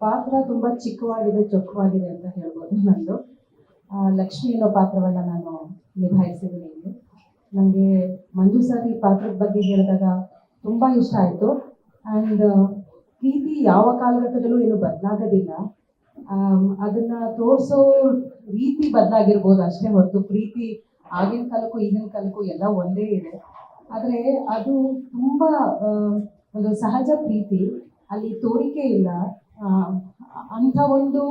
ಪಾತ್ರ ತುಂಬಾ ಚಿಕ್ಕವಾಗಿದೆ, ಚೊಕ್ಕವಾಗಿದೆ ಅಂತ ಹೇಳ್ಬೋದು. ನಂದು ಲಕ್ಷ್ಮಿ ಅನ್ನೋ ಪಾತ್ರವನ್ನ ನಾನು ನಿಭಾಯಿಸಿದ್ದೀನಿ ಇಲ್ಲಿ. ನನಗೆ ಮಂಜು ಸರ್ ಈ ಪಾತ್ರದ ಬಗ್ಗೆ ಹೇಳಿದಾಗ ತುಂಬಾ ಇಷ್ಟ ಆಯಿತು. ಆ್ಯಂಡ್ ಪ್ರೀತಿ ಯಾವ ಕಾಲಘಟ್ಟದಲ್ಲೂ ಏನು ಬದಲಾಗೋದಿಲ್ಲ. ಅದನ್ನ ತೋರಿಸೋ ರೀತಿ ಬದಲಾಗಿರ್ಬೋದು ಅಷ್ಟೇ ಹೊರತು ಪ್ರೀತಿ ಆಗಿನ ಕಾಲಕ್ಕೂ ಈಗಿನ ಕಾಲಕ್ಕೂ ಎಲ್ಲ ಒಂದೇ ಇದೆ. ಆದರೆ ಅದು ತುಂಬ ಒಂದು ಸಹಜ ಪ್ರೀತಿ, ಅಲ್ಲಿ ತೋರಿಕೆ ಇಲ್ಲ. ಅಂಥ ಒಂದು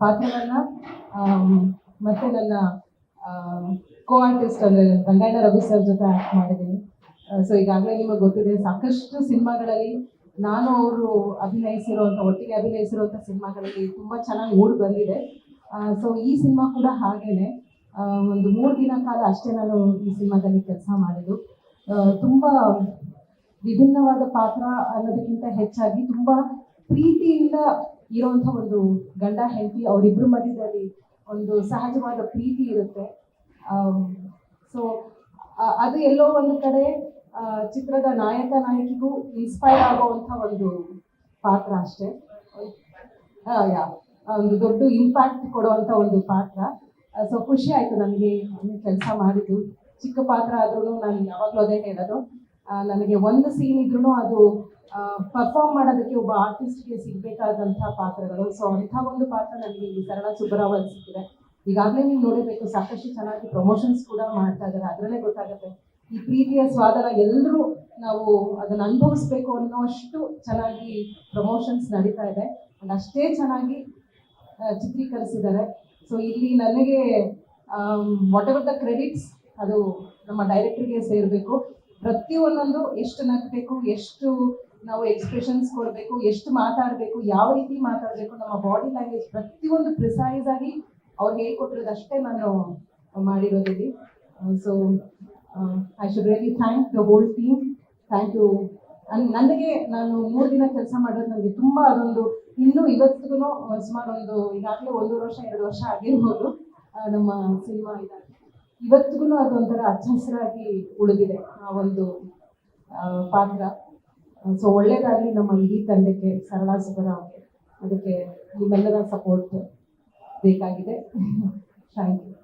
ಪಾತ್ರವನ್ನ ಮತ್ತೆ ನನ್ನ ಕೋ ಆರ್ಟಿಸ್ಟ್ ಅಂದರೆ ರಂಗಾಯಣ ರವಿ ಸರ್ ಜೊತೆ ಆ್ಯಕ್ಟ್ ಮಾಡಿದ್ದೀನಿ. ಸೊ ಈಗಾಗಲೇ ನಿಮಗೆ ಗೊತ್ತಿದೆ, ಸಾಕಷ್ಟು ಸಿನಿಮಾಗಳಲ್ಲಿ ನಾನು ಅವರು ಒಟ್ಟಿಗೆ ಅಭಿನಯಿಸಿರುವಂಥ ಸಿನಿಮಾಗಳಲ್ಲಿ ತುಂಬ ಚೆನ್ನಾಗಿ ಮೂಡಿ ಬಂದಿದೆ. ಸೊ ಈ ಸಿನಿಮಾ ಕೂಡ ಹಾಗೇನೆ. ಒಂದು 3 ದಿನ ಕಾಲ ಅಷ್ಟೇ ನಾನು ಈ ಸಿನಿಮಾದಲ್ಲಿ ಕೆಲಸ ಮಾಡಿದ್ದು. ತುಂಬ ವಿಭಿನ್ನವಾದ ಪಾತ್ರ ಅನ್ನೋದಕ್ಕಿಂತ ಹೆಚ್ಚಾಗಿ ತುಂಬ ಪ್ರೀತಿಯಿಂದ ಇರುವಂಥ ಒಂದು ಗಂಡ ಹೆಂಡತಿ, ಅವರಿಬ್ಬರ ಮಧ್ಯದಲ್ಲಿ ಒಂದು ಸಹಜವಾದ ಪ್ರೀತಿ ಇರುತ್ತೆ. ಸೊ ಅದು ಎಲ್ಲೋ ಒಂದು ಕಡೆ ಚಿತ್ರದ ನಾಯಕ ನಾಯಕಿಗೂ ಇನ್ಸ್ಪೈರ್ ಆಗುವಂಥ ಒಂದು ಪಾತ್ರ ಅಷ್ಟೇ. ಒಂದು ದೊಡ್ಡ ಇಂಪ್ಯಾಕ್ಟ್ ಕೊಡುವಂಥ ಒಂದು ಪಾತ್ರ. ಸೊ ಖುಷಿ ಆಯಿತು ನನಗೆ ಕೆಲಸ ಮಾಡಿದ್ದು. ಚಿಕ್ಕ ಪಾತ್ರ ಆದ್ರೂ ನಾನು ಯಾವಾಗಲೂ ಅದೇ ಹೇಳೋದು, ನನಗೆ ಒಂದು ಸೀನ್ ಇದ್ರೂ ಅದು ಪರ್ಫಾರ್ಮ್ ಮಾಡೋದಕ್ಕೆ ಒಬ್ಬ ಆರ್ಟಿಸ್ಟ್ಗೆ ಸಿಗಬೇಕಾದಂಥ ಪಾತ್ರಗಳು. ಸೊ ಅಂಥ ಒಂದು ಪಾತ್ರ ನನಗೆ ಇಲ್ಲಿ ಸರಳ ಸುಬ್ಬರಾವ್ ಅಲ್ಲಿ ಸಿಕ್ಕಿದೆ. ಈಗಾಗಲೇ ನೀವು ನೋಡಿರಬೇಕು, ಸಾಕಷ್ಟು ಚೆನ್ನಾಗಿ ಪ್ರಮೋಷನ್ಸ್ ಕೂಡ ಮಾಡ್ತಾ ಇದ್ದಾರೆ. ಅದರಲ್ಲೇ ಗೊತ್ತಾಗುತ್ತೆ ಈ ಪ್ರೀತಿಯ ಸ್ವಾದನ ಎಲ್ಲರೂ ನಾವು ಅದನ್ನು ಅನುಭವಿಸ್ಬೇಕು ಅನ್ನೋಷ್ಟು ಚೆನ್ನಾಗಿ ಪ್ರಮೋಷನ್ಸ್ ನಡೀತಾ ಇದೆ. ಅಂಡ್ ಅಷ್ಟೇ ಚೆನ್ನಾಗಿ ಚಿತ್ರೀಕರಿಸಿದ್ದಾರೆ. ಸೊ ಇಲ್ಲಿ ನನಗೆ ವಾಟ್ ಎವರ್ ದ ಕ್ರೆಡಿಟ್ಸ್ ಅದು ನಮ್ಮ ಡೈರೆಕ್ಟ್ರಿಗೆ ಸೇರಬೇಕು. ಪ್ರತಿಯೊಂದೊಂದು ಎಷ್ಟು ನಗಬೇಕು, ಎಷ್ಟು ನಾವು ಎಕ್ಸ್ಪ್ರೆಷನ್ಸ್ ಕೊಡಬೇಕು, ಎಷ್ಟು ಮಾತಾಡಬೇಕು, ಯಾವ ರೀತಿ ಮಾತಾಡಬೇಕು, ನಮ್ಮ ಬಾಡಿ ಲ್ಯಾಂಗ್ವೇಜ್ ಪ್ರತಿಯೊಂದು ಪ್ರಿಸೈಸ್ ಆಗಿ ಅವ್ರು ಹೇಳ್ಕೊಟ್ಟಿರೋದಷ್ಟೇ ನಾನು ಮಾಡಿರೋದಿಲ್ಲಿ. So I should really thank the whole team. Thank you. ನನಗೆ ನಾನು 3 ದಿನ ಕೆಲಸ ಮಾಡೋದು ನನಗೆ ತುಂಬ ಅದೊಂದು ಇನ್ನೂ ಇವತ್ತಿಗೂ ಸುಮಾರು ಈಗಾಗಲೇ 1 ವರ್ಷ 2 ವರ್ಷ ಆಗಿರ್ಬೋದು ನಮ್ಮ ಸಿನಿಮಾ ಇದಾಗಿ. ಇವತ್ತಿಗೂ ಅದೊಂಥರ ಹಚ್ಚಹಸಿರಾಗಿ ಉಳಿದಿದೆ ಆ ಒಂದು ಪಾತ್ರ. ಸೊ ಒಳ್ಳೇದಾಗಲಿ ನಮ್ಮ ಇಡೀ ತಂಡಕ್ಕೆ, ಸರಳ ಸುಬ್ಬರಾವ್ಗೆ. ಅದಕ್ಕೆ ನಿಮ್ಮೆಲ್ಲರ ಸಪೋರ್ಟ್ ಬೇಕಾಗಿದೆ. Thank you.